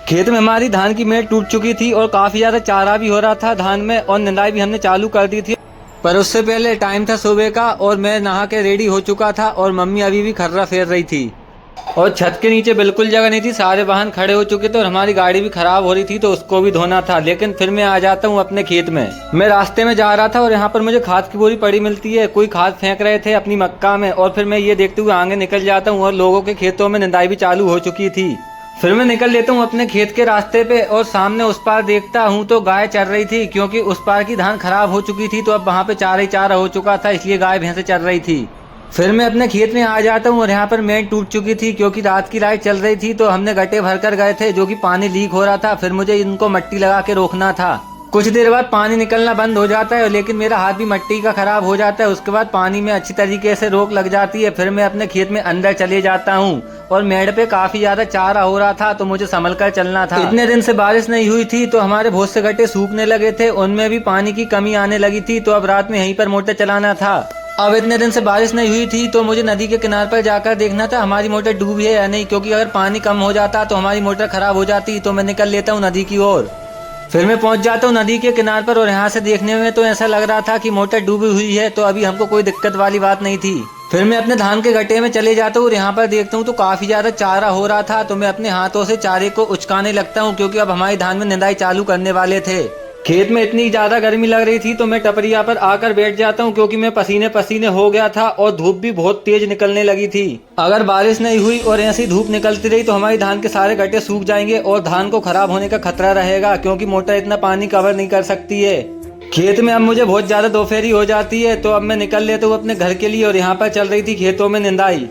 खेत में हमारी धान की मेड़ टूट चुकी थी और काफी ज्यादा चारा भी हो रहा था धान में और निंदाई भी हमने चालू कर दी थी। पर उससे पहले टाइम था सुबह का और मैं नहा के रेडी हो चुका था और मम्मी अभी भी खर्रा फेर रही थी और छत के नीचे बिल्कुल जगह नहीं थी। सारे वाहन खड़े हो चुके थे और हमारी गाड़ी भी खराब हो रही थी तो उसको भी धोना था। लेकिन फिर मैं आ जाता हूँ अपने खेत में। मैं रास्ते में जा रहा था और यहाँ पर मुझे खाद की बोरी पड़ी मिलती है। कोई खाद फेंक रहे थे अपनी मक्का में और फिर मैं ये देखते हुए आगे निकल जाता हूँ और लोगों के खेतों में निंदाई भी चालू हो चुकी थी। फिर मैं निकल लेता हूँ अपने खेत के रास्ते पे और सामने उस पार देखता हूँ तो गाय चर रही थी, क्योंकि उस पार की धान खराब हो चुकी थी तो अब वहाँ पे चारा ही चारा हो चुका था, इसलिए गाय भैंसे चर रही थी। फिर मैं अपने खेत में आ जाता हूँ और यहाँ पर मेड़ टूट चुकी थी क्योंकि रात की लाइट चल रही थी तो हमने गड्ढे भर कर गए थे जो कि पानी लीक हो रहा था। फिर मुझे इनको मट्टी लगा के रोकना था। कुछ देर बाद पानी निकलना बंद हो जाता है लेकिन मेरा हाथ भी मट्टी का खराब हो जाता है। उसके बाद पानी में अच्छी तरीके से रोक लग जाती है। फिर मैं अपने खेत में अंदर चले जाता हूँ और मेड़ पे काफी ज्यादा चारा हो रहा था तो मुझे संभल कर चलना था। इतने दिन से बारिश नहीं हुई थी तो हमारे बहुत से गड्ढे सूखने लगे थे, उनमें भी पानी की कमी आने लगी थी तो अब रात में यहीं पर मोटर चलाना था। अब इतने दिन से बारिश नहीं हुई थी तो मुझे नदी के किनारे पर जाकर देखना था हमारी मोटर डूबी है या नहीं, क्योंकि अगर पानी कम हो जाता तो हमारी मोटर खराब हो जाती। तो मैं निकल लेता हूँ नदी की ओर। फिर मैं पहुंच जाता हूँ नदी के किनारे पर और यहाँ से देखने में तो ऐसा लग रहा था कि मोटर डूबी हुई है तो अभी हमको कोई दिक्कत वाली बात नहीं थी। फिर मैं अपने धान के गड्ढे में चले जाता हूँ और यहाँ पर देखता हूँ तो काफी ज्यादा चारा हो रहा था तो मैं अपने हाथों से चारे को उचकाने लगता हूँ, क्योंकि अब हमारी धान में निंदाई चालू करने वाले थे। खेत में इतनी ज्यादा गर्मी लग रही थी तो मैं टपरिया पर आकर बैठ जाता हूँ, क्योंकि मैं पसीने पसीने हो गया था और धूप भी बहुत तेज निकलने लगी थी। अगर बारिश नहीं हुई और ऐसी धूप निकलती रही तो हमारी धान के सारे गड्ढे सूख जाएंगे और धान को खराब होने का खतरा रहेगा, क्योंकि मोटर इतना पानी कवर नहीं कर सकती है। खेत में अब मुझे बहुत ज्यादा दोपहरी हो जाती है तो अब मैं निकल लेता हूँ अपने घर के लिए और यहाँ पर चल रही थी खेतों में निंदाई।